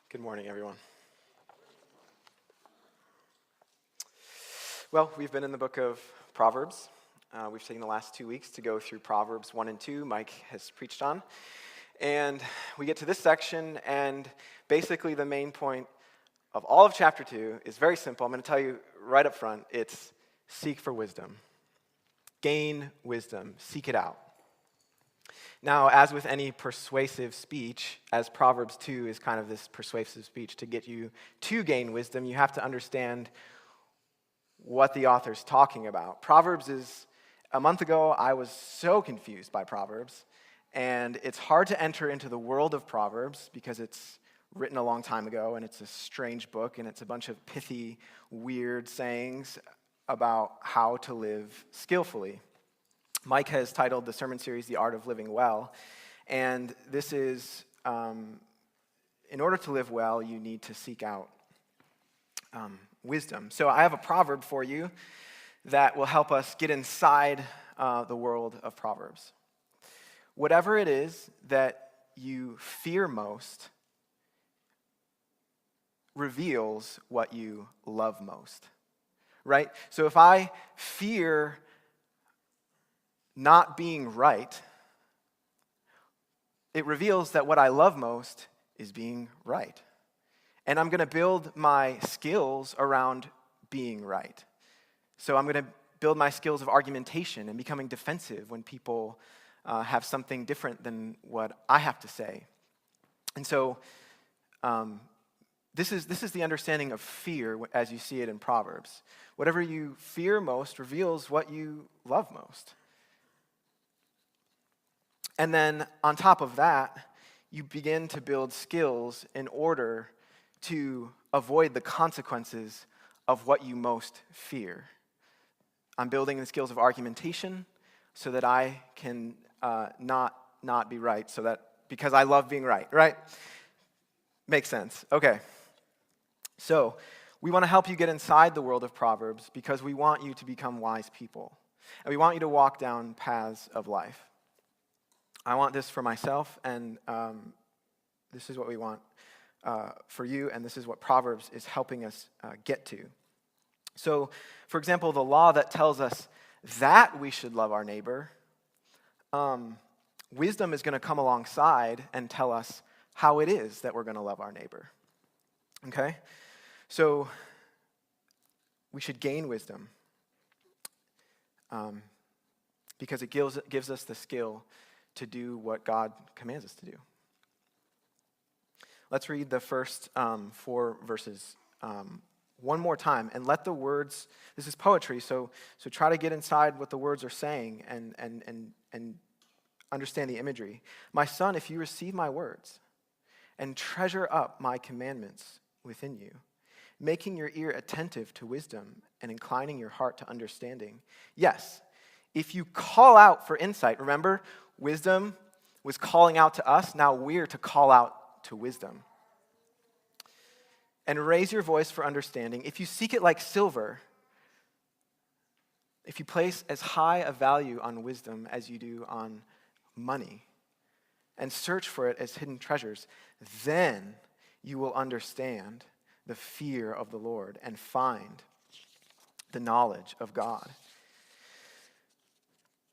Good morning, everyone. Well, we've been in the book of Proverbs. We've taken the last 2 weeks to go through Proverbs 1 and 2. Mike has preached on. And we get to this section, and basically the main point of all of chapter 2 is very simple. I'm going to tell you right up front. It's seek for wisdom. Gain wisdom. Seek it out. Now, as with any persuasive speech, as Proverbs 2 is kind of this persuasive speech to get you to gain wisdom, you have to understand what the author's talking about. A month ago, I was so confused by Proverbs, and it's hard to enter into the world of Proverbs because it's written a long time ago, and it's a strange book, and it's a bunch of pithy, weird sayings about how to live skillfully. Mike has titled the sermon series, The Art of Living Well, and this is, in order to live well, you need to seek out wisdom. So I have a proverb for you that will help us get inside the world of Proverbs. Whatever it is that you fear most reveals what you love most, right? So if I fear not being right, it reveals that what I love most is being right. And I'm going to build my skills around being right. So I'm going to build my skills of argumentation and becoming defensive when people have something different than what I have to say. And so this is the understanding of fear as you see it in Proverbs. Whatever you fear most reveals what you love most. And then on top of that, you begin to build skills in order to avoid the consequences of what you most fear. I'm building the skills of argumentation so that I can not be right, because I love being right, right? Makes sense. Okay. So we want to help you get inside the world of Proverbs because we want you to become wise people. And we want you to walk down paths of life. I want this for myself, and this is what we want for you, and this is what Proverbs is helping us get to. So, for example, the law that tells us that we should love our neighbor, wisdom is going to come alongside and tell us how it is that we're going to love our neighbor. Okay? So, we should gain wisdom because it gives us the skill to do what God commands us to do. Let's read the first 4 verses one more time and let the words, this is poetry, so try to get inside what the words are saying and understand the imagery. My son, if you receive my words and treasure up my commandments within you, making your ear attentive to wisdom and inclining your heart to understanding. Yes, if you call out for insight, remember, wisdom was calling out to us. Now we're to call out to wisdom. And raise your voice for understanding. If you seek it like silver, if you place as high a value on wisdom as you do on money, and search for it as hidden treasures, then you will understand the fear of the Lord and find the knowledge of God.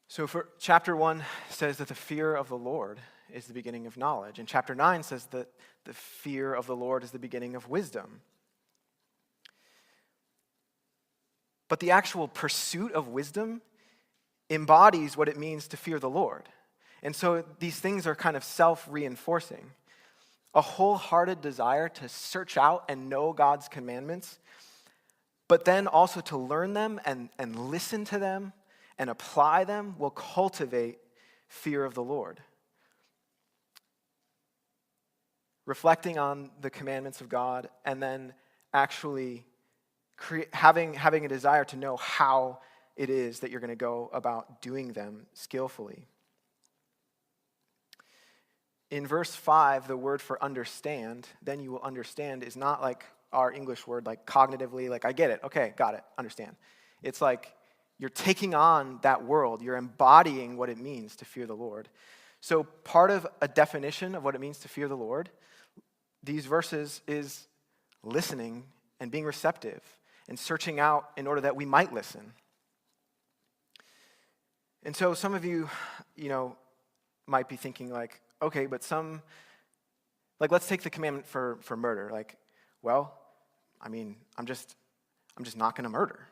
So for chapter 1 says that the fear of the Lord is the beginning of knowledge. And chapter 9 says that the fear of the Lord is the beginning of wisdom. But the actual pursuit of wisdom embodies what it means to fear the Lord. And so these things are kind of self-reinforcing. A wholehearted desire to search out and know God's commandments, but then also to learn them and listen to them and apply them will cultivate fear of the Lord. Reflecting on the commandments of God and then actually having a desire to know how it is that you're going to go about doing them skillfully. In verse 5, the word for understand, then you will understand, is not like our English word, like cognitively, like I get it, okay, got it, understand. It's like you're taking on that world. You're embodying what it means to fear the Lord. So part of a definition of what it means to fear the Lord these verses is listening and being receptive and searching out in order that we might listen. And so some of you, might be thinking like, okay, but let's take the commandment for murder. I'm just not going to murder,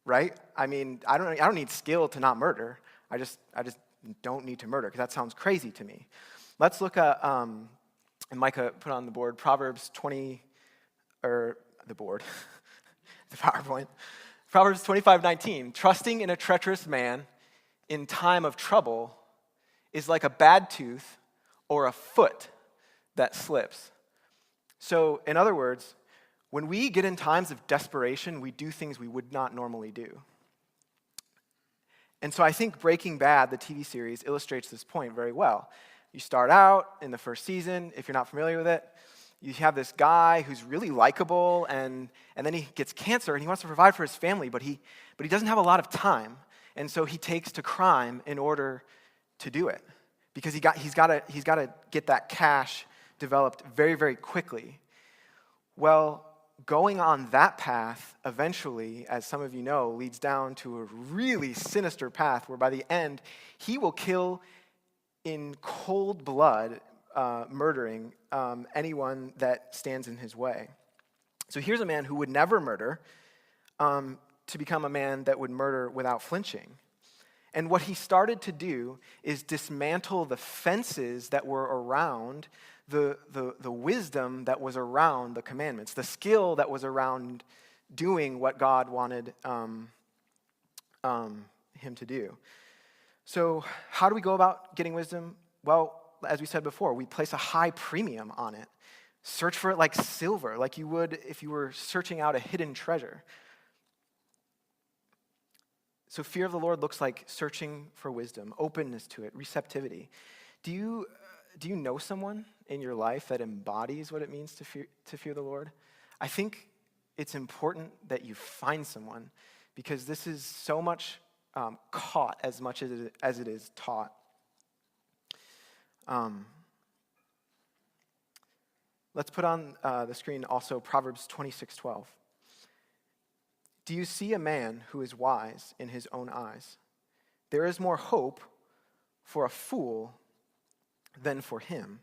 right? I don't need skill to not murder. I just don't need to murder because that sounds crazy to me. Let's look at, and Micah put on the board, Proverbs 20, or the board, the PowerPoint. Proverbs 25:19. Trusting in a treacherous man in time of trouble is like a bad tooth or a foot that slips. So, in other words, when we get in times of desperation, we do things we would not normally do. And so I think Breaking Bad, the TV series, illustrates this point very well. You start out in the first season, if you're not familiar with it, you have this guy who's really likable, and then he gets cancer, and he wants to provide for his family, but he doesn't have a lot of time, and so he takes to crime in order to do it, because he's got to get that cash developed very, very quickly. Well, going on that path eventually, as some of you know, leads down to a really sinister path where by the end, he will kill in cold blood, murdering anyone that stands in his way. So here's a man who would never murder to become a man that would murder without flinching. And what he started to do is dismantle the fences that were around the wisdom that was around the commandments, the skill that was around doing what God wanted him to do. So how do we go about getting wisdom? Well, as we said before, we place a high premium on it. Search for it like silver, like you would if you were searching out a hidden treasure. So fear of the Lord looks like searching for wisdom, openness to it, receptivity. Do you know someone in your life that embodies what it means to fear the Lord? I think it's important that you find someone, because this is so much caught as much as it is taught. Let's put on the screen also Proverbs 26:12. Do you see a man who is wise in his own eyes? There is more hope for a fool than for him.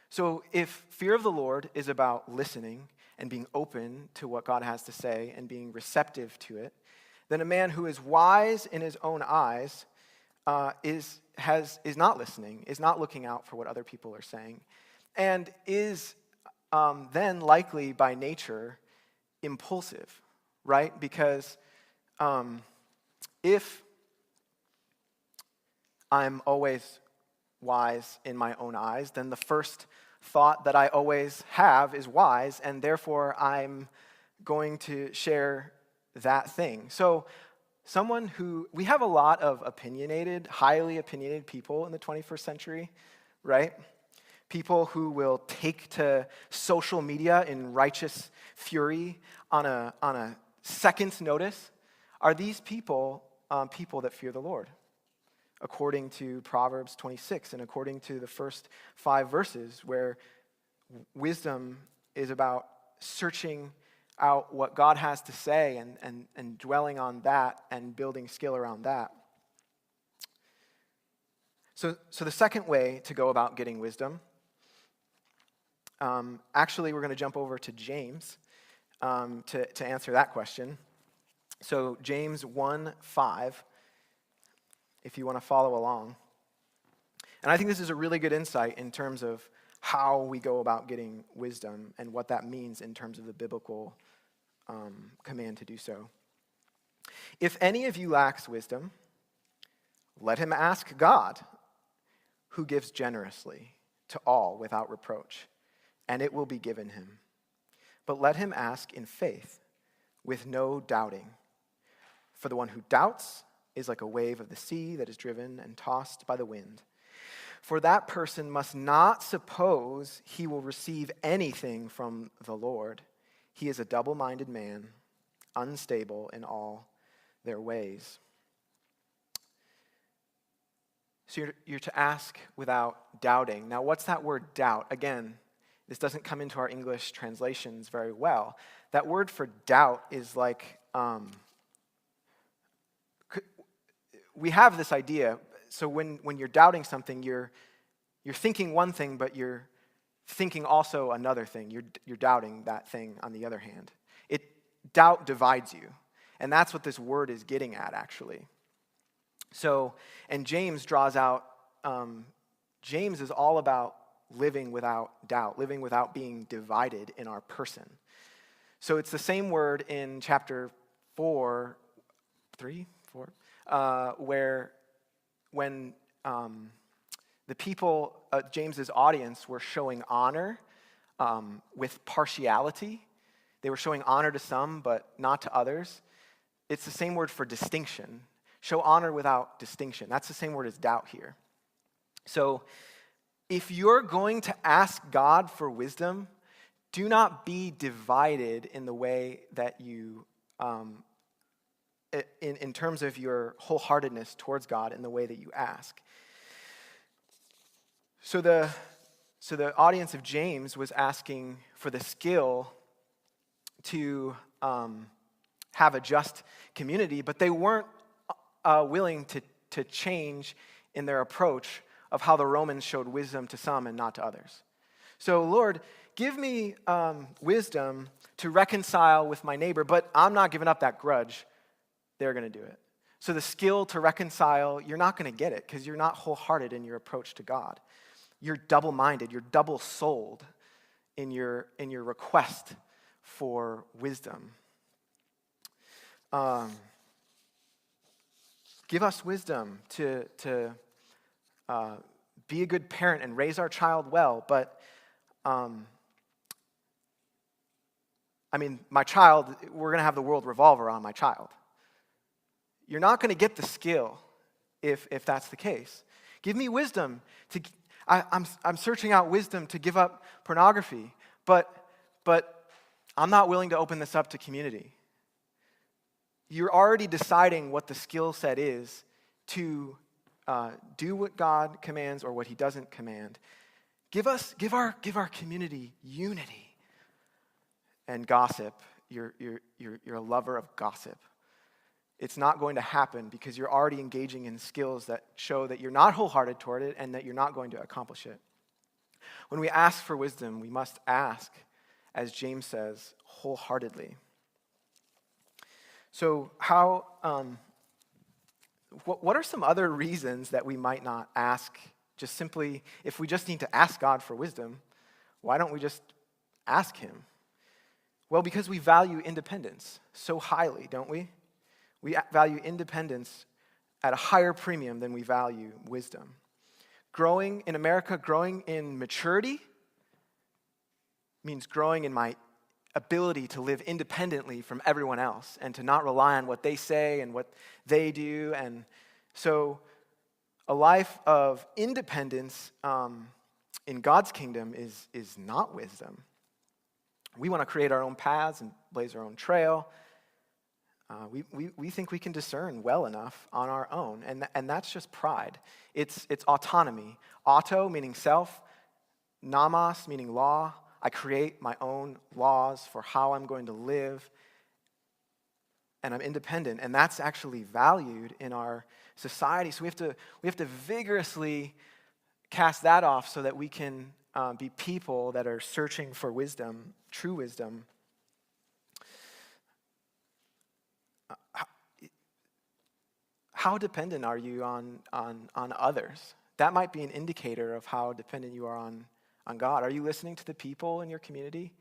So if fear of the Lord is about listening and being open to what God has to say and being receptive to it, then a man who is wise in his own eyes is not listening, is not looking out for what other people are saying, and is then likely by nature impulsive, right? Because if I'm always wise in my own eyes, then the first thought that I always have is wise, and therefore I'm going to share that thing. So we have a lot of highly opinionated people in the 21st century, right? People who will take to social media in righteous fury on a second's notice. Are these people people that fear the Lord? According to Proverbs 26 and according to the first 5 verses, where wisdom is about searching out what God has to say and dwelling on that and building skill around that. So the second way to go about getting wisdom, actually we're going to jump over to James to answer that question. So James 1:5, if you want to follow along. And I think this is a really good insight in terms of how we go about getting wisdom and what that means in terms of the biblical command to do so. If any of you lacks wisdom, let him ask God, who gives generously to all without reproach, and it will be given him. But let him ask in faith, with no doubting. For the one who doubts is like a wave of the sea that is driven and tossed by the wind. For that person must not suppose he will receive anything from the Lord. He is a double-minded man, unstable in all their ways. So you're to ask without doubting. Now, what's that word doubt? Again, This doesn't come into our English translations very well. That word for doubt is like, we have this idea. So when you're doubting something, you're thinking one thing, but you're thinking also another thing. You're doubting that thing on the other hand. Doubt divides you. And that's what this word is getting at, actually. So, and James draws out, James is all about living without doubt, living without being divided in our person. So it's the same word in chapter 4, where when the people, James's audience, were showing honor with partiality. They were showing honor to some, but not to others. It's the same word for distinction. Show honor without distinction. That's the same word as doubt here. So if you're going to ask God for wisdom, do not be divided in the way that you, in terms of your wholeheartedness towards God in the way that you ask. So the audience of James was asking for the skill to have a just community, but they weren't willing to change in their approach of how the Romans showed wisdom to some and not to others. So, Lord, give me wisdom to reconcile with my neighbor, but I'm not giving up that grudge. They're going to do it. So the skill to reconcile, you're not going to get it because you're not wholehearted in your approach to God. You're double-minded. You're double-souled in your request for wisdom. Give us wisdom to be a good parent and raise our child well, but my child, we're going to have the world revolve around my child. You're not going to get the skill if that's the case. Give me wisdom to. I'm searching out wisdom to give up pornography, but I'm not willing to open this up to community. You're already deciding what the skill set is to do what God commands or what He doesn't command. Give our community unity and gossip. You're a lover of gossip. It's not going to happen because you're already engaging in skills that show that you're not wholehearted toward it and that you're not going to accomplish it. When we ask for wisdom, we must ask, as James says, wholeheartedly. So what are some other reasons that we might not ask just simply, if we just need to ask God for wisdom, why don't we just ask Him? Well, because we value independence so highly, don't we? We value independence at a higher premium than we value wisdom. Growing in America, growing in maturity means growing in my ability to live independently from everyone else and to not rely on what they say and what they do. And so a life of independence in God's kingdom is not wisdom. We want to create our own paths and blaze our own trail. We think we can discern well enough on our own, and that's just pride. It's autonomy. Auto meaning self, nomos meaning law. I create my own laws for how I'm going to live, and I'm independent, and that's actually valued in our society. So we have to vigorously cast that off so that we can be people that are searching for wisdom, true wisdom. How dependent are you on others? That might be an indicator of how dependent you are on God. Are you listening to the people in your community?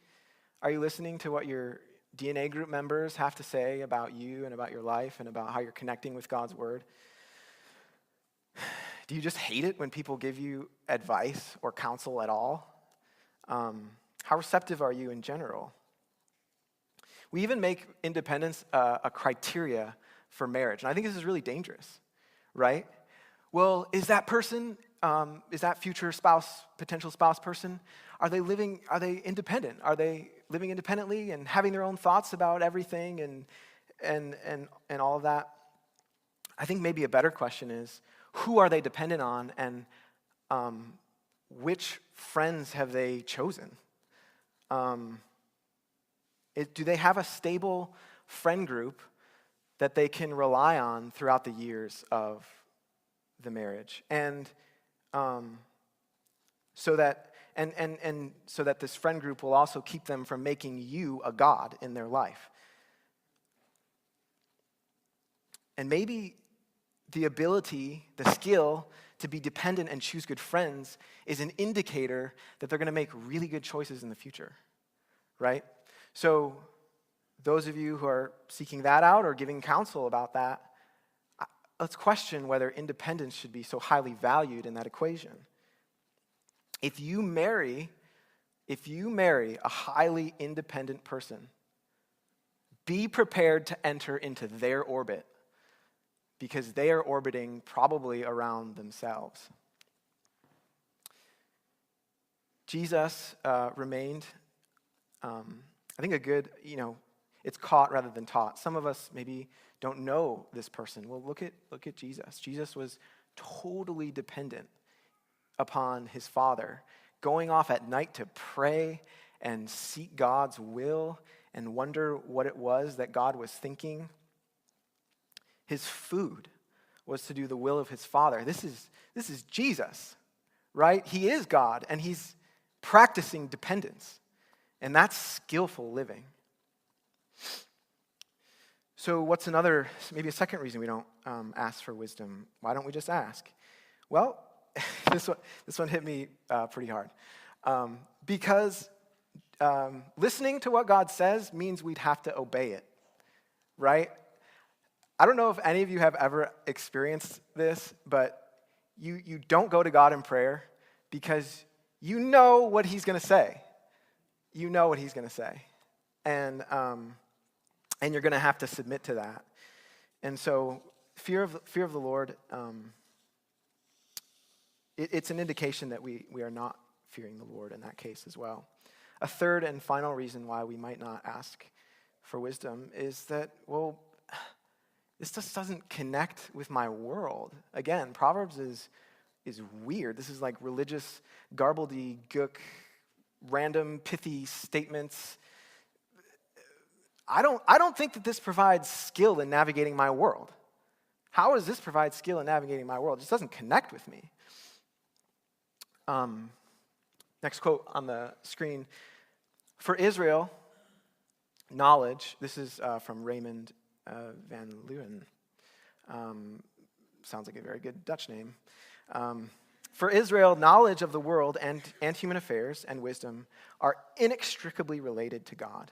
Are you listening to what your DNA group members have to say about you and about your life and about how you're connecting with God's word? Do you just hate it when people give you advice or counsel at all? How receptive are you in general? We even make independence a criteria for marriage. And I think this is really dangerous, right? Well, is that person, is that future spouse, potential spouse person, are they independent? Are they living independently and having their own thoughts about everything and all of that? I think maybe a better question is, who are they dependent on and which friends have they chosen? Do they have a stable friend group that they can rely on throughout the years of the marriage? And so that this friend group will also keep them from making you a god in their life. And maybe the ability, the skill to be dependent and choose good friends is an indicator that they're going to make really good choices in the future, right? So those of you who are seeking that out or giving counsel about that, let's question whether independence should be so highly valued in that equation. If you marry a highly independent person, be prepared to enter into their orbit, because they are orbiting probably around themselves. Jesus remained, I think, a good, it's caught rather than taught. Some of us maybe don't know this person. Well, look at Jesus. Jesus was totally dependent upon his Father, going off at night to pray and seek God's will and wonder what it was that God was thinking. His food was to do the will of his Father. This is Jesus, right? He is God, and he's practicing dependence, and that's skillful living. So what's maybe a second reason we don't ask for wisdom? Why don't we just ask? Well, this one hit me pretty hard. Because listening to what God says means we'd have to obey it, right? I don't know if any of you have ever experienced this, but you don't go to God in prayer because you know what he's going to say. You know what he's going to say. And you're going to have to submit to that. And so fear of the Lord, it's an indication that we are not fearing the Lord in that case as well. A third and final reason why we might not ask for wisdom is that, well, this just doesn't connect with my world. Again, Proverbs is weird. This is like religious garbledy-gook, random pithy statements. I don't think that this provides skill in navigating my world. How does this provide skill in navigating my world? It just doesn't connect with me. Next quote on the screen. For Israel, knowledge, this is from Raymond van Leeuwen. Sounds like a very good Dutch name. For Israel, knowledge of the world and human affairs and wisdom are inextricably related to God.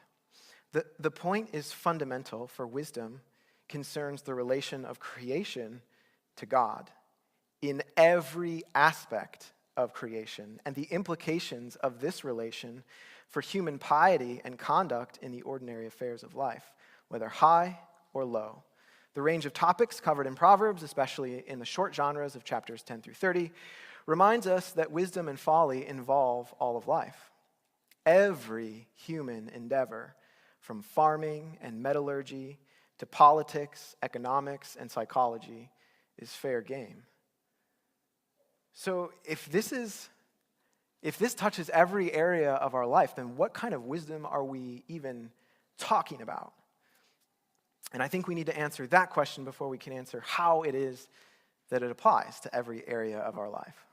The point is fundamental, for wisdom concerns the relation of creation to God in every aspect of creation and the implications of this relation for human piety and conduct in the ordinary affairs of life, whether high or low. The range of topics covered in Proverbs, especially in the short genres of chapters 10 through 30, reminds us that wisdom and folly involve all of life. Every human endeavor, from farming and metallurgy to politics, economics, and psychology, is fair game. So if this touches every area of our life, then what kind of wisdom are we even talking about? And I think we need to answer that question before we can answer how it is that it applies to every area of our life.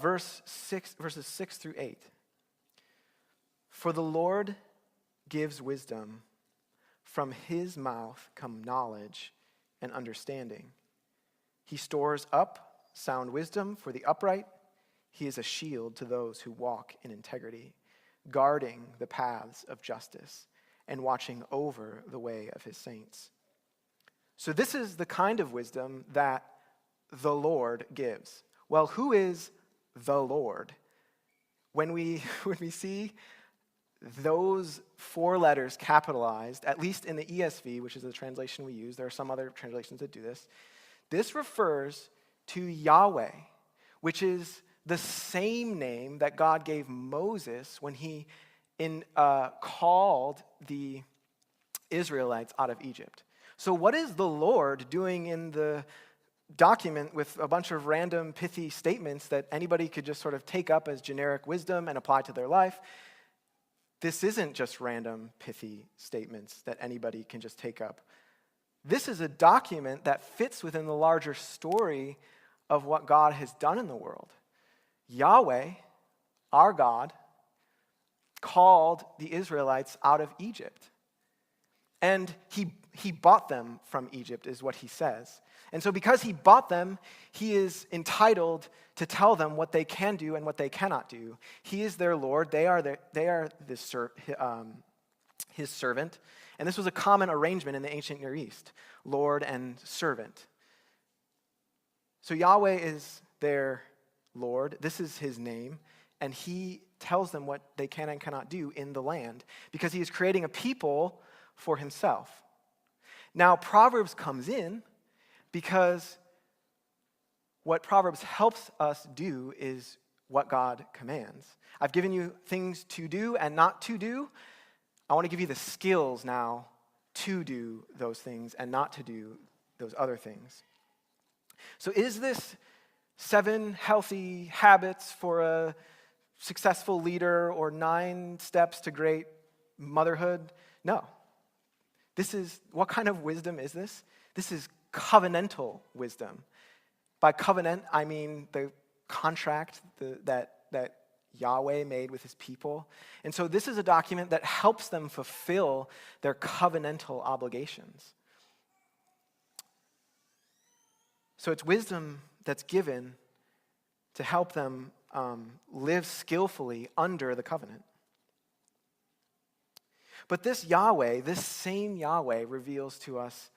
Verses 6 through 8. For the Lord gives wisdom. From his mouth come knowledge and understanding. He stores up sound wisdom for the upright. He is a shield to those who walk in integrity, guarding the paths of justice and watching over the way of his saints. So this is the kind of wisdom that the Lord gives. Well, who is the Lord? When we see those four letters capitalized, at least in the ESV, which is the translation we use, there are some other translations that do this, this refers to Yahweh, which is the same name that God gave Moses when he called the Israelites out of Egypt. So what is the Lord doing in the document with a bunch of random pithy statements that anybody could just sort of take up as generic wisdom and apply to their life? This isn't just random pithy statements that anybody can just take up. This is a document that fits within the larger story of what God has done in the world. Yahweh, our God, called the Israelites out of Egypt. And he bought them from Egypt, is what he says. And so because he bought them, he is entitled to tell them what they can do and what they cannot do. He is their Lord. They are his servant. And this was a common arrangement in the ancient Near East, Lord and servant. So Yahweh is their Lord. This is his name. And he tells them what they can and cannot do in the land because he is creating a people for himself. Now, Proverbs comes in because what Proverbs helps us do is what God commands. I've given you things to do and not to do. I want to give you the skills now to do those things and not to do those other things. So is this 7 healthy habits for a successful leader or 9 steps to great motherhood? No. What kind of wisdom is this? This is covenantal wisdom. By covenant, I mean the contract that Yahweh made with his people. And so this is a document that helps them fulfill their covenantal obligations. So it's wisdom that's given to help them live skillfully under the covenant. But this same Yahweh, reveals to us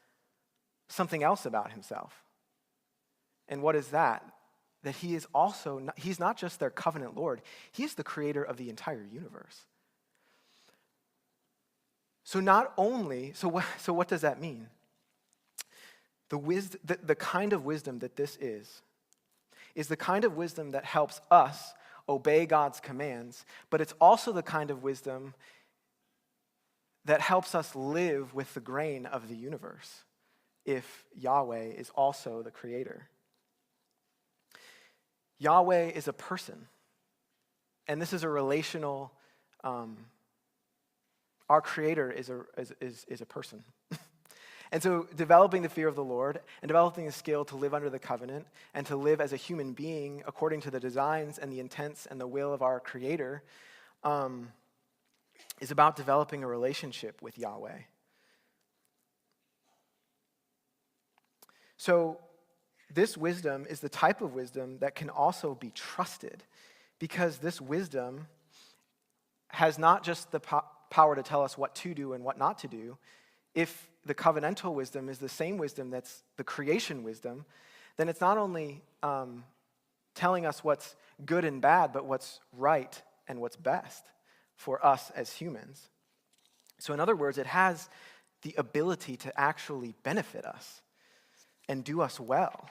something else about himself. And what is that? That he's not just their covenant Lord, he is the creator of the entire universe. So what does that mean? The kind of wisdom that this is the kind of wisdom that helps us obey God's commands, but it's also the kind of wisdom that helps us live with the grain of the universe if Yahweh is also the creator. Yahweh is a person, and this is a relational, our creator is a person. And so developing the fear of the Lord and developing the skill to live under the covenant and to live as a human being according to the designs and the intents and the will of our creator is about developing a relationship with Yahweh. So this wisdom is the type of wisdom that can also be trusted because this wisdom has not just the power to tell us what to do and what not to do. If the covenantal wisdom is the same wisdom that's the creation wisdom, then it's not only telling us what's good and bad, but what's right and what's best for us as humans. So in other words, it has the ability to actually benefit us and do us well.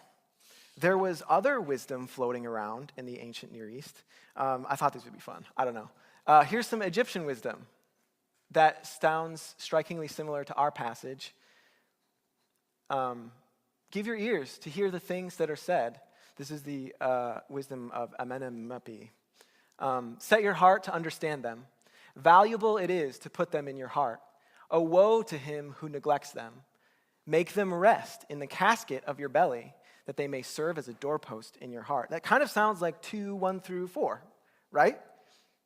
There was other wisdom floating around in the ancient Near East. I thought this would be fun. I don't know. Here's some Egyptian wisdom that sounds strikingly similar to our passage. Give your ears to hear the things that are said. This is the wisdom of Amenemopi. Set your heart to understand them. Valuable it is to put them in your heart. Oh, woe to him who neglects them. Make them rest in the casket of your belly, that they may serve as a doorpost in your heart. That kind of sounds like 2:1-4, right?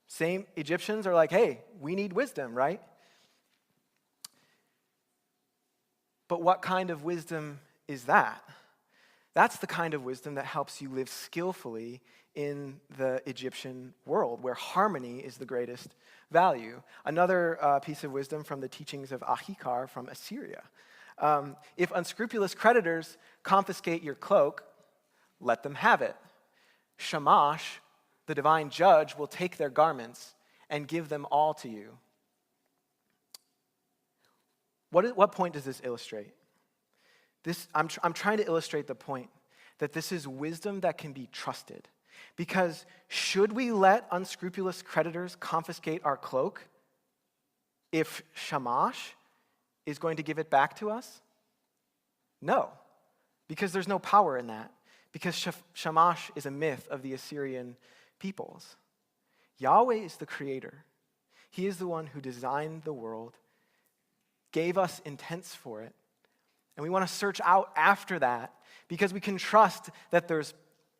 Same Egyptians are like, hey, we need wisdom, right? But what kind of wisdom is that? That's the kind of wisdom that helps you live skillfully in the Egyptian world, where harmony is the greatest value. Another piece of wisdom from the teachings of Ahikar from Assyria. If unscrupulous creditors confiscate your cloak, let them have it. Shamash, the divine judge, will take their garments and give them all to you. What point does this illustrate? I'm trying to illustrate the point that this is wisdom that can be trusted. Because should we let unscrupulous creditors confiscate our cloak if Shamash is going to give it back to us? No, because there's no power in that. Because Shamash is a myth of the Assyrian peoples. Yahweh is the creator. He is the one who designed the world, gave us intents for it, and we want to search out after that because we can trust that there's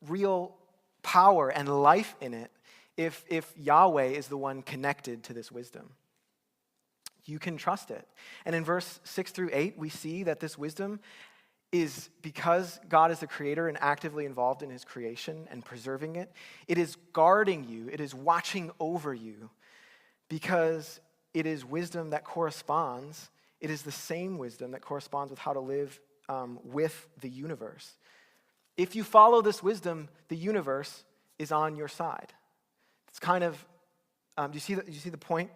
real power and life in it if Yahweh is the one connected to this wisdom. You can trust it. And in verse 6 through 8, we see that this wisdom is because God is the creator and actively involved in his creation and preserving it. It is guarding you. It is watching over you because it is wisdom that corresponds. It is the same wisdom that corresponds with how to live with the universe. If you follow this wisdom, the universe is on your side. It's kind of, do you see the point?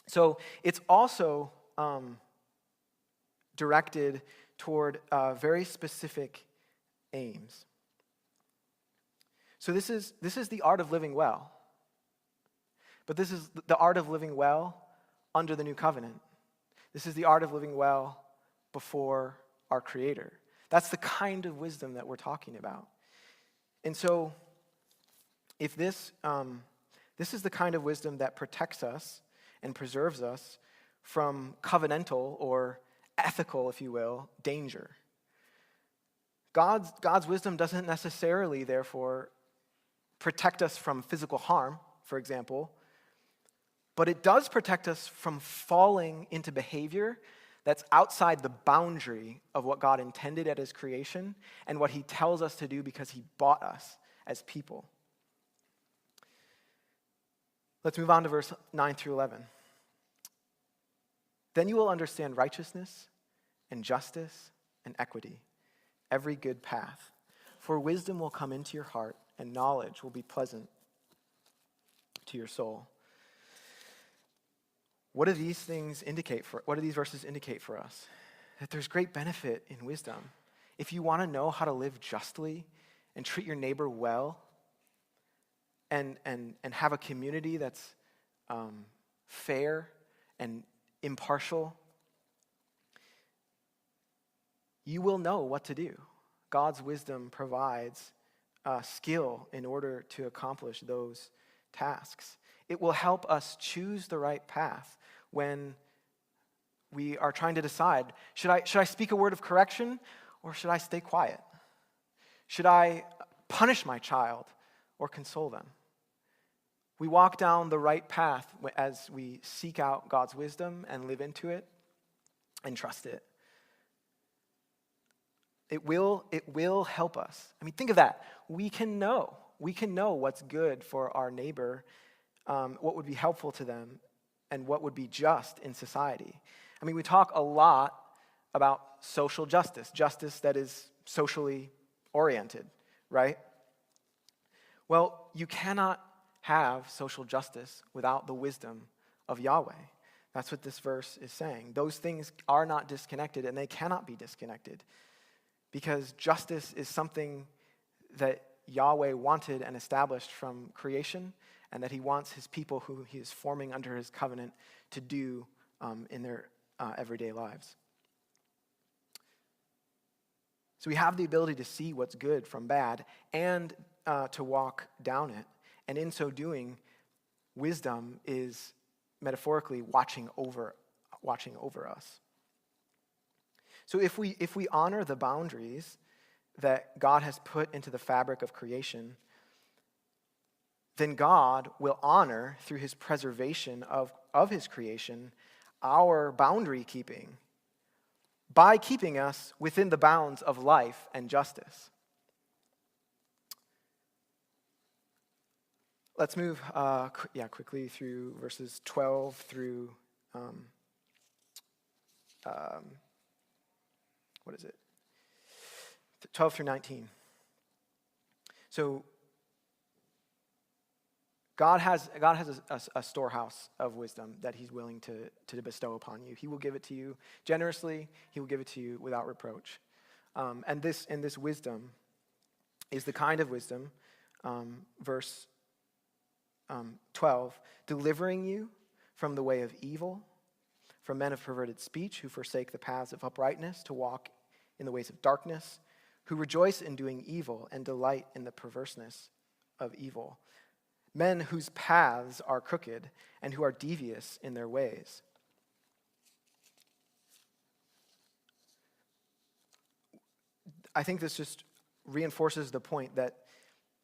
So it's also directed toward very specific aims. So this is the art of living well. But this is the art of living well under the new covenant. This is the art of living well before our Creator. That's the kind of wisdom that we're talking about. And so if this is the kind of wisdom that protects us and preserves us from covenantal or ethical, if you will, danger. God's wisdom doesn't necessarily, therefore, protect us from physical harm, for example, but it does protect us from falling into behavior that's outside the boundary of what God intended at his creation and what he tells us to do because he bought us as people. Let's move on to verse 9 through 11. Then you will understand righteousness and justice and equity, every good path. For wisdom will come into your heart, and knowledge will be pleasant to your soul. What do these verses indicate for us? That there's great benefit in wisdom. If you want to know how to live justly and treat your neighbor well, and have a community that's fair and impartial, you will know what to do. God's wisdom provides skill in order to accomplish those tasks. It will help us choose the right path when we are trying to decide, should I speak a word of correction or should I stay quiet? Should I punish my child or console them? We walk down the right path as we seek out God's wisdom and live into it and trust it. It will help us. I mean, think of that. We can know what's good for our neighbor, what would be helpful to them, and what would be just in society. I mean, we talk a lot about social justice that is socially oriented, right? Well, you cannot have social justice without the wisdom of Yahweh. That's what this verse is saying. Those things are not disconnected, and they cannot be disconnected because justice is something that Yahweh wanted and established from creation, and that he wants his people who he is forming under his covenant to do in their everyday lives. So we have the ability to see what's good from bad and to walk down it. And in so doing, wisdom is metaphorically watching over us. So if we honor the boundaries that God has put into the fabric of creation, then God will honor through his preservation of his creation our boundary keeping by keeping us within the bounds of life and justice. Let's move quickly through verses 12 through 12 through 19. So God has a storehouse of wisdom that he's willing to bestow upon you. He will give it to you generously. He will give it to you without reproach. And this wisdom is the kind of wisdom, verse 12, delivering you from the way of evil, from men of perverted speech who forsake the paths of uprightness to walk in the ways of darkness, who rejoice in doing evil and delight in the perverseness of evil, men whose paths are crooked and who are devious in their ways. I think this just reinforces the point that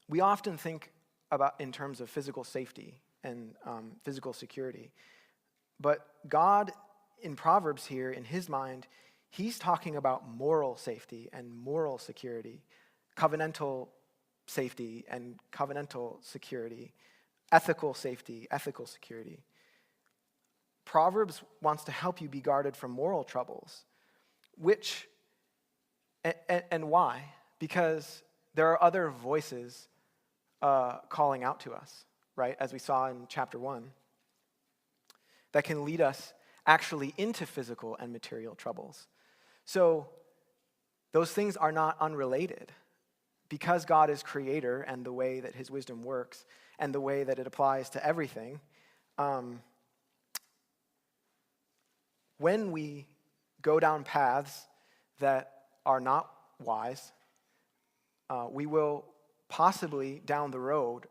we often think about in terms of physical safety and physical security. But God, in Proverbs here, in his mind, he's talking about moral safety and moral security, covenantal safety and covenantal security, ethical safety, ethical security. Proverbs wants to help you be guarded from moral troubles, which, and why? Because there are other voices calling out to us, right, as we saw in chapter 1, that can lead us actually into physical and material troubles. So those things are not unrelated. Because God is creator and the way that his wisdom works and the way that it applies to everything, when we go down paths that are not wise, we will possibly down the road,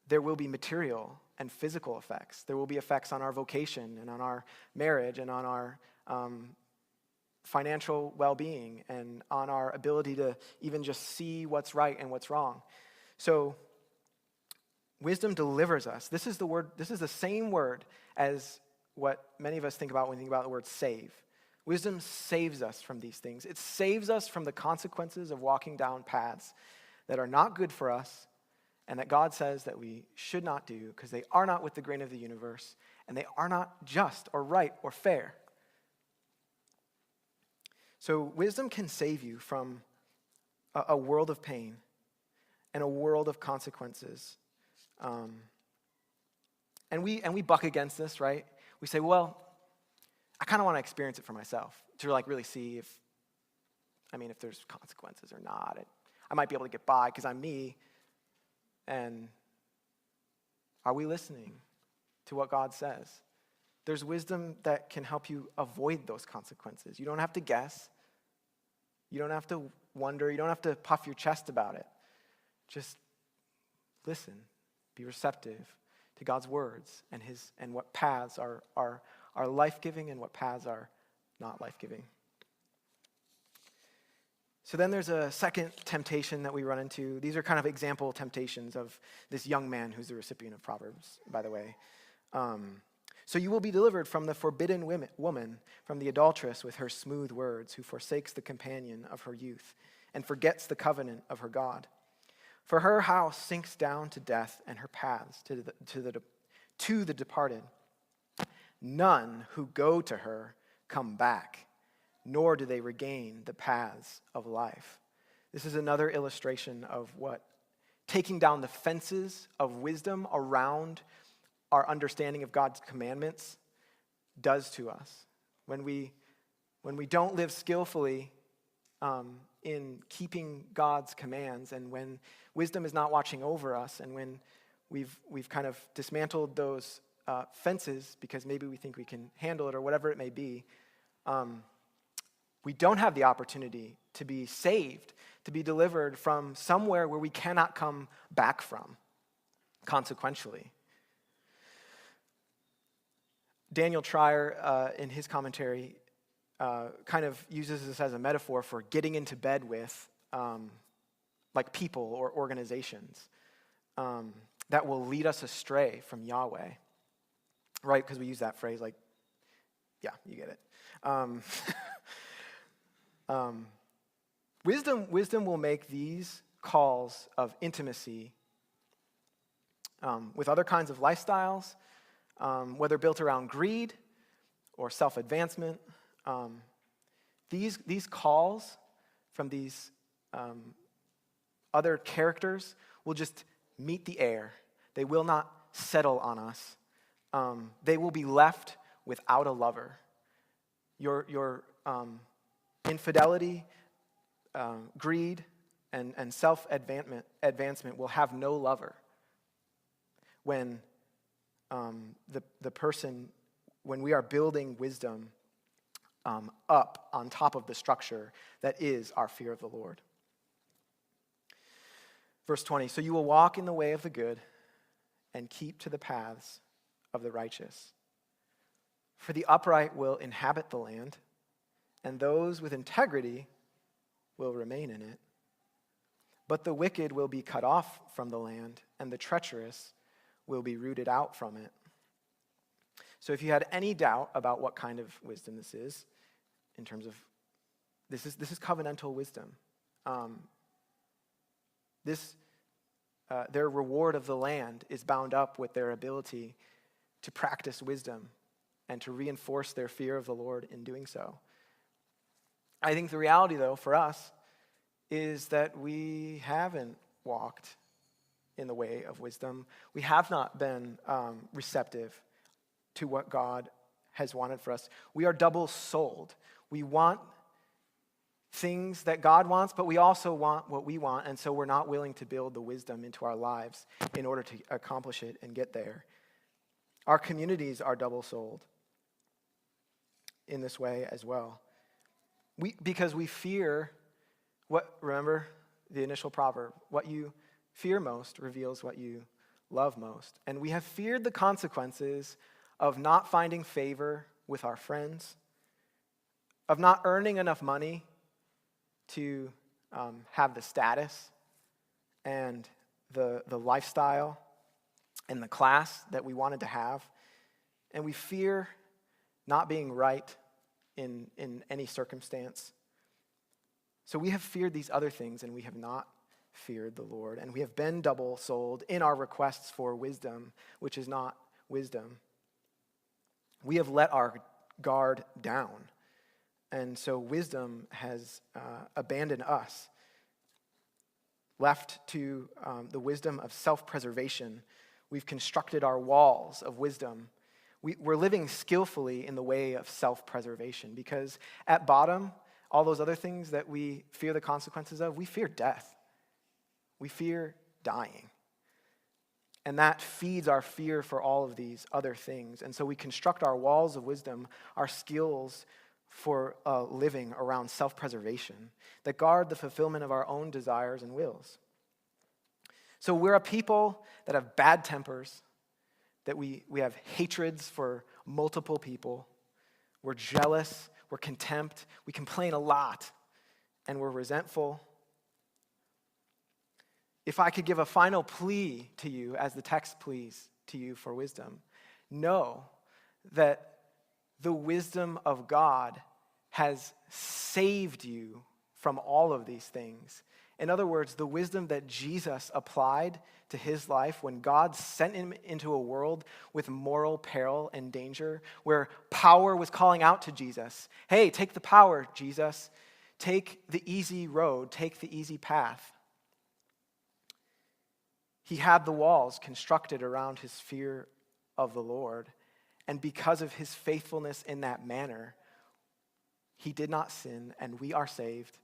there will be material and physical effects. There will be effects on our vocation and on our marriage and on our financial well-being and on our ability to even just see what's right and what's wrong. So wisdom delivers us. This is the same word as what many of us think about when we think about the word save. Wisdom saves us from these things. It saves us from the consequences of walking down paths that are not good for us and that God says that we should not do because they are not with the grain of the universe and they are not just or right or fair. So wisdom can save you from a world of pain and a world of consequences. And we buck against this, right? We say, well, I kind of want to experience it for myself to really see if there's consequences or not. I might be able to get by because I'm me. And are we listening to what God says? There's wisdom that can help you avoid those consequences. You don't have to guess. You don't have to wonder. You don't have to puff your chest about it. Just listen. Be receptive to God's words and what paths are life-giving and what paths are not life-giving. So then there's a second temptation that we run into. These are kind of example temptations of this young man who's the recipient of Proverbs, by the way. So you will be delivered from the forbidden woman, from the adulteress with her smooth words, who forsakes the companion of her youth and forgets the covenant of her God. For her house sinks down to death, and her paths to the departed. None who go to her come back, nor do they regain the paths of life. This is another illustration of what taking down the fences of wisdom around our understanding of God's commandments does to us. When we don't live skillfully in keeping God's commands, and when wisdom is not watching over us, and when we've kind of dismantled those fences because maybe we think we can handle it or whatever it may be, we don't have the opportunity to be saved, to be delivered from somewhere where we cannot come back from, consequentially. Daniel Trier, in his commentary, kind of uses this as a metaphor for getting into bed with people or organizations that will lead us astray from Yahweh, right? Because we use that phrase yeah, you get it. Wisdom will make these calls of intimacy with other kinds of lifestyles, whether built around greed or self-advancement. These calls from these other characters will just meet the air. They will not settle on us. They will be left without a lover. Your infidelity, greed, and self-advancement will have no lover when the person, when we are building wisdom up on top of the structure that is our fear of the Lord. Verse 20, so you will walk in the way of the good and keep to the paths of the righteous. For the upright will inhabit the land, and those with integrity will remain in it. But the wicked will be cut off from the land, and the treacherous will be rooted out from it. So if you had any doubt about what kind of wisdom this is, in terms of, this is covenantal wisdom. Their reward of the land is bound up with their ability to practice wisdom and to reinforce their fear of the Lord in doing so. I think the reality, though, for us, is that we haven't walked in the way of wisdom. We have not been receptive to what God has wanted for us. We are double-souled. We want things that God wants, but we also want what we want, and so we're not willing to build the wisdom into our lives in order to accomplish it and get there. Our communities are double-souled in this way as well. Because we fear remember the initial proverb, what you fear most reveals what you love most. And we have feared the consequences of not finding favor with our friends, of not earning enough money to have the status and the lifestyle and the class that we wanted to have. And we fear not being right in any circumstance. So we have feared these other things, and we have not feared the Lord. And we have been double-souled in our requests for wisdom, which is not wisdom. We have let our guard down. And so wisdom has abandoned us. Left to the wisdom of self-preservation, we've constructed our walls of wisdom. We're living skillfully in the way of self-preservation because at bottom, all those other things that we fear the consequences of, we fear death. We fear dying. And that feeds our fear for all of these other things. And so we construct our walls of wisdom, our skills for living around self-preservation that guard the fulfillment of our own desires and wills. So we're a people that have bad tempers, that we have hatreds for multiple people. We're jealous, we're contempt, we complain a lot, and we're resentful. If I could give a final plea to you, as the text pleads to you for wisdom, know that the wisdom of God has saved you from all of these things. In other words, the wisdom that Jesus applied to his life when God sent him into a world with moral peril and danger, where power was calling out to Jesus. Hey, take the power, Jesus. Take the easy road. Take the easy path. He had the walls constructed around his fear of the Lord. And because of his faithfulness in that manner, he did not sin, and we are saved.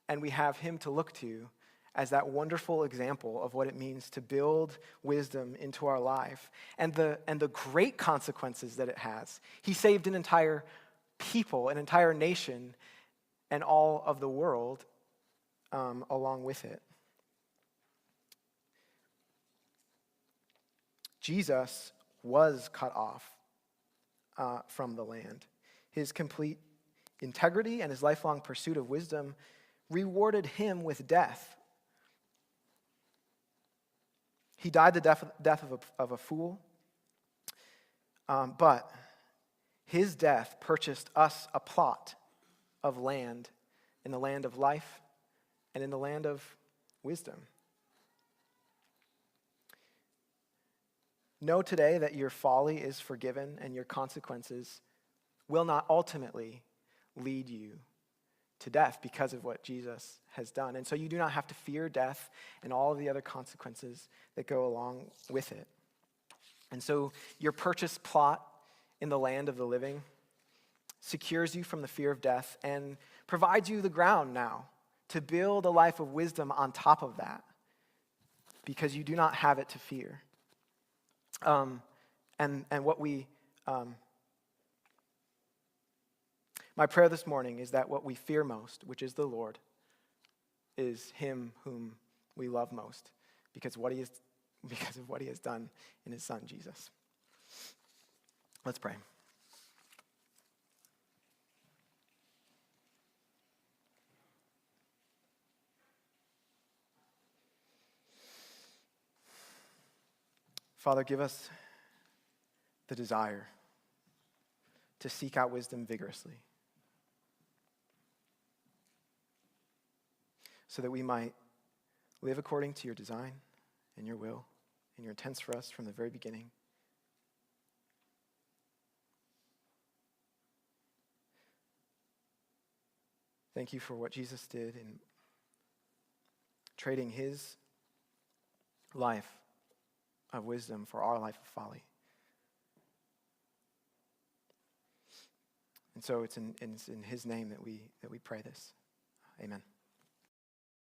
And we have him to look to as that wonderful example of what it means to build wisdom into our life and the great consequences that it has. He saved an entire people, an entire nation, and all of the world along with it. Jesus was cut off from the land. His complete integrity and his lifelong pursuit of wisdom rewarded him with death. He died the death of a fool, but his death purchased us a plot of land in the land of life and in the land of wisdom. Know today that your folly is forgiven and your consequences will not ultimately lead you to death because of what Jesus has done. And so you do not have to fear death and all of the other consequences that go along with it. And so your purchase plot in the land of the living secures you from the fear of death and provides you the ground now to build a life of wisdom on top of that because you do not have it to fear. My prayer this morning is that what we fear most, which is the Lord, is him whom we love most, because what he because of what he has done in his son, Jesus. Let's pray. Father, give us the desire to seek out wisdom vigorously so that we might live according to your design and your will and your intents for us from the very beginning. Thank you for what Jesus did in trading his life of wisdom for our life of folly. And so it's in his name that we pray this. Amen.